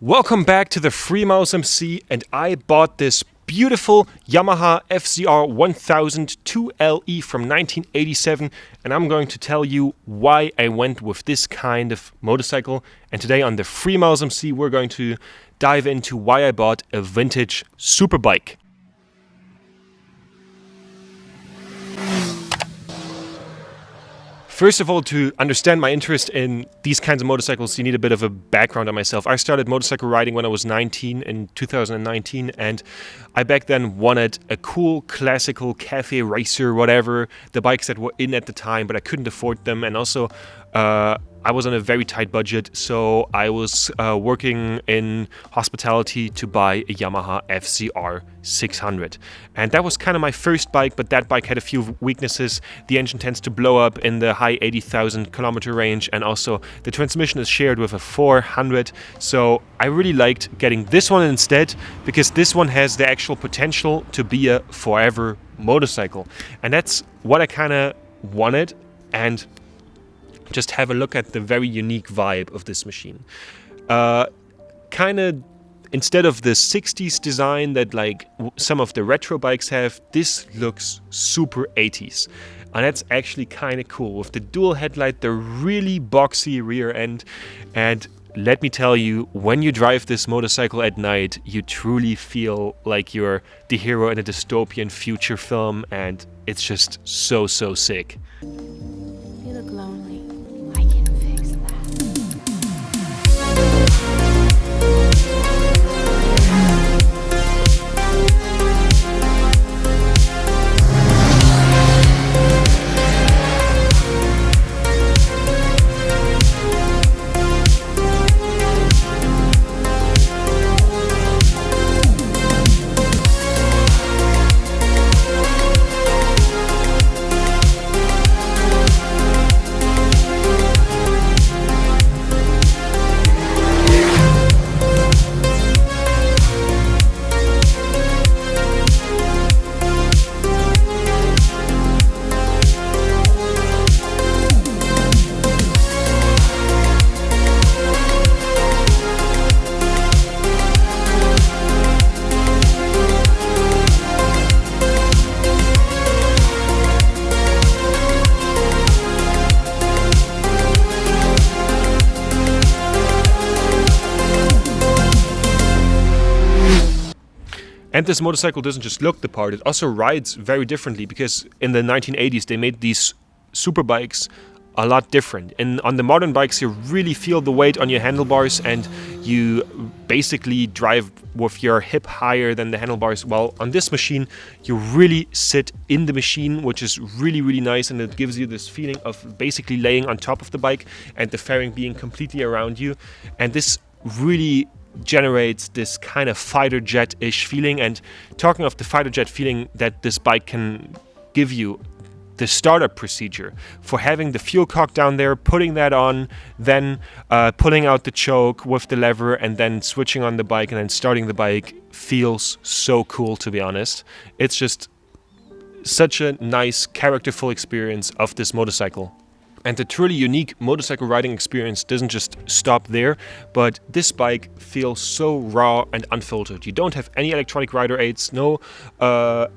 Welcome back to the Freemouse MC, and I bought this beautiful Yamaha FZR 1000 2LE from 1987, and I'm going to tell you why I went with this kind of motorcycle. And today on the Freemouse MC we're going to dive into why I bought a vintage superbike. First of all, to understand my interest in these kinds of motorcycles, you need a bit of a background on myself. I started motorcycle riding when I was 19 in 2019, and I back then wanted a cool, classical caferacer, whatever, the bikes that were in at the time, but I couldn't afford them. And also, I was on a very tight budget, so I was working in hospitality to buy a Yamaha FZR 600. And that was kind of my first bike, but that bike had a few weaknesses. The engine tends to blow up in the high 80,000 kilometer range, and also the transmission is shared with a 400. So I really liked getting this one instead, because this one has the actual potential to be a forever motorcycle. And that's what I kind of wanted. And just have a look at the very unique vibe of this machine. Kind of, instead of the 60s design that like some of the retro bikes have, this looks super 80s. And that's actually kind of cool. With the dual headlight, the really boxy rear end. And let me tell you, when you drive this motorcycle at night, you truly feel like you're the hero in a dystopian future film. And it's just so sick. You look lonely. I can fix that. And this motorcycle doesn't just look the part, it also rides very differently, because in the 1980s they made these superbikes a lot different. And on the modern bikes you really feel the weight on your handlebars, and you basically drive with your hip higher than the handlebars. Well, on this machine you really sit in the machine, which is really nice, and it gives you this feeling of basically laying on top of the bike and the fairing being completely around you. And this really generates this kind of fighter jet-ish feeling. And talking of the fighter jet feeling that this bike can give you, the startup procedure for having the fuel cock down there, putting that on, then pulling out the choke with the lever, and then switching on the bike and then starting the bike feels so cool, to be honest. It's just such a nice, characterful experience of this motorcycle. And the truly unique motorcycle riding experience doesn't just stop there, but this bike feels so raw and unfiltered. You don't have any electronic rider aids, no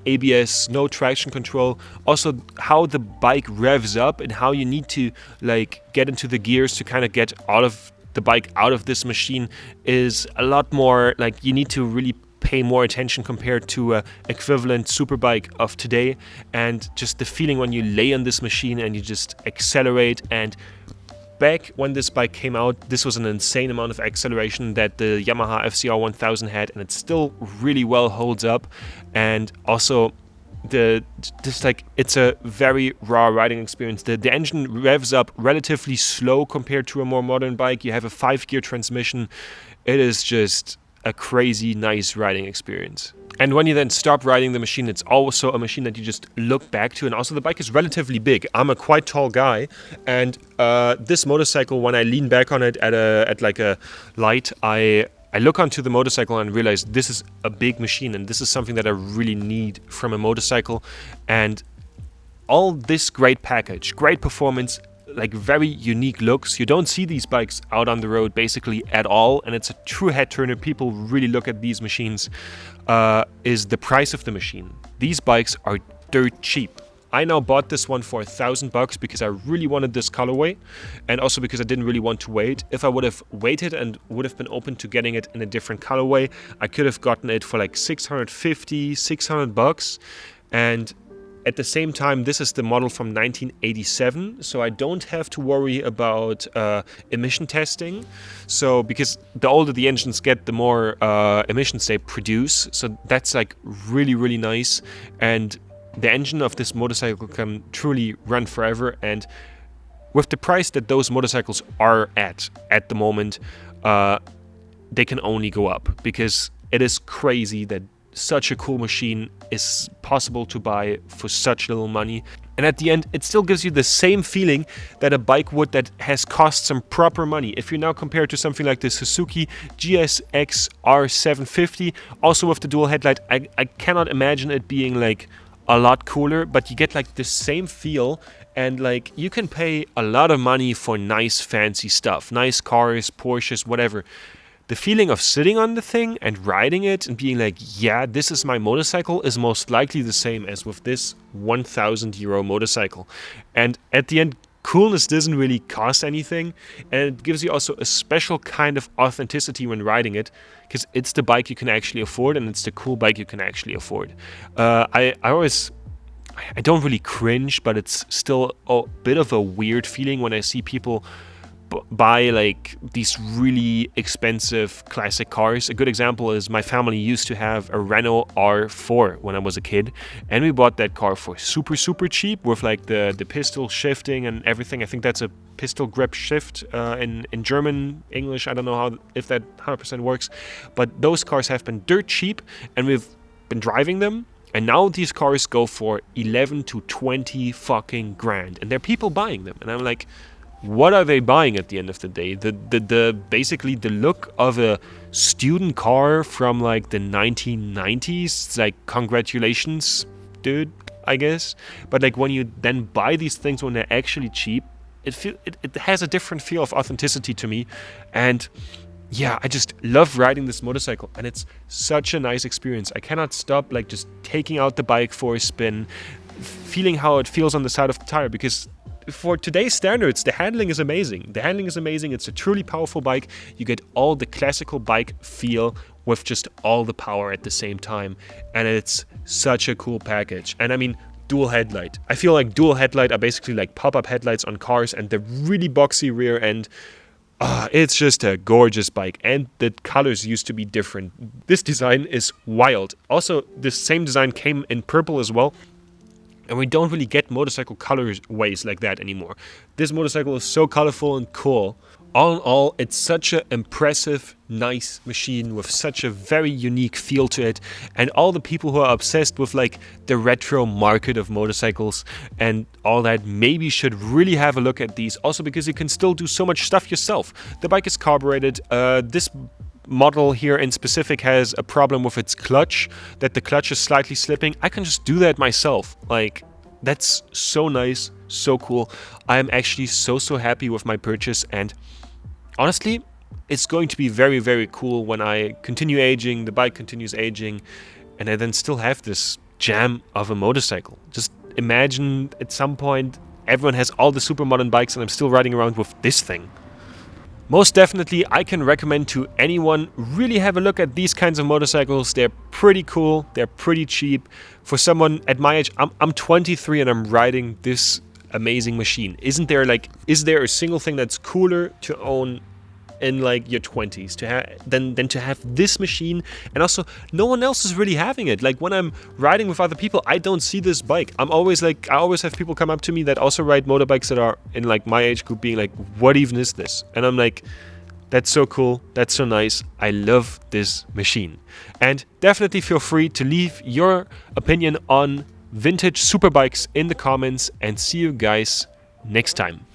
ABS, no traction control. Also, how the bike revs up and how you need to like get into the gears to kind of get all of the bike out of this machine is a lot more like you need to really pay more attention compared to a equivalent superbike of today. And just the feeling when you lay on this machine and you just accelerate. And back when this bike came out, this was an insane amount of acceleration that the Yamaha FZR 1000 had, and it still really well holds up. And also it's a very raw riding experience. The engine revs up relatively slow compared to a more modern bike. You have a 5-gear transmission. It is just a crazy nice riding experience. And when you then stop riding the machine, it's also a machine that you just look back to. And also the bike is relatively big. I'm a quite tall guy, and this motorcycle, when I lean back on it at like a light, I look onto the motorcycle and realize this is a big machine, and this is something that I really need from a motorcycle. And all this great package, great performance, like very unique looks. You don't see these bikes out on the road basically at all, and it's a true head turner. People really look at these machines. Is the price of the machine. These bikes are dirt cheap. I now bought this one for $1,000 because I really wanted this colorway, and also because I didn't really want to wait. If I would have waited and would have been open to getting it in a different colorway, I could have gotten it for like $650, $600. And at the same time, this is the model from 1987, so I don't have to worry about emission testing. So because the older the engines get, the more emissions they produce. So that's like really, really nice. And the engine of this motorcycle can truly run forever. And with the price that those motorcycles are at the moment, they can only go up, because it is crazy that such a cool machine is possible to buy for such little money. And at the end, it still gives you the same feeling that a bike would that has cost some proper money. If you now compare it to something like the Suzuki GSX R750, also with the dual headlight, I cannot imagine it being like a lot cooler, but you get like the same feel, and like you can pay a lot of money for nice fancy stuff, nice cars, Porsches, whatever. The feeling of sitting on the thing and riding it and being like, yeah, this is my motorcycle, is most likely the same as with this €1,000 motorcycle. And at the end, coolness doesn't really cost anything, and it gives you also a special kind of authenticity when riding it, because it's the bike you can actually afford, and it's the cool bike you can actually afford. I don't really cringe, but it's still a bit of a weird feeling when I see people buy like these really expensive classic cars. A good example is my family used to have a Renault R4 when I was a kid, and we bought that car for super cheap with like the pistol shifting and everything. I think that's a pistol grip shift in German, English. I don't know if that 100% works, but those cars have been dirt cheap, and we've been driving them. And now these cars go for 11 to 20 fucking grand, and there are people buying them, and I'm like, what are they buying at the end of the day? The basically the look of a student car from like the 1990s. It's like, congratulations, dude, I guess. But like when you then buy these things when they're actually cheap, it has a different feel of authenticity to me. And yeah, I just love riding this motorcycle, and it's such a nice experience. I cannot stop like just taking out the bike for a spin, feeling how it feels on the side of the tire, because for today's standards, the handling is amazing. It's a truly powerful bike. You get all the classical bike feel with just all the power at the same time. And it's such a cool package. And I mean, dual headlight. I feel like dual headlight are basically like pop-up headlights on cars, and the really boxy rear end. It's just a gorgeous bike, and the colors used to be different. This design is wild. Also, this same design came in purple as well. And we don't really get motorcycle colorways like that anymore. This motorcycle is so colorful and cool. All in all, it's such an impressive, nice machine with such a very unique feel to it. And all the people who are obsessed with like the retro market of motorcycles and all that maybe should really have a look at these. Also because you can still do so much stuff yourself. The bike is carbureted. This model here in specific has a problem with its clutch, that the clutch is slightly slipping. I can just do that myself. Like, that's so nice, so cool. I am actually so happy with my purchase, and honestly, it's going to be very cool when I continue aging, the bike continues aging, and I then still have this gem of a motorcycle. Just imagine at some point everyone has all the super modern bikes and I'm still riding around with this thing. Most definitely, I can recommend to anyone, really have a look at these kinds of motorcycles. They're pretty cool, they're pretty cheap. For someone at my age, I'm 23 and I'm riding this amazing machine. Is there a single thing that's cooler to own in like your 20s than to have this machine? And also, no one else is really having it. Like when I'm riding with other people, I don't see this bike. I always have people come up to me that also ride motorbikes that are in like my age group, being like, what even is this? And I'm like, that's so cool, that's so nice, I love this machine. And definitely feel free to leave your opinion on vintage superbikes in the comments, and see you guys next time.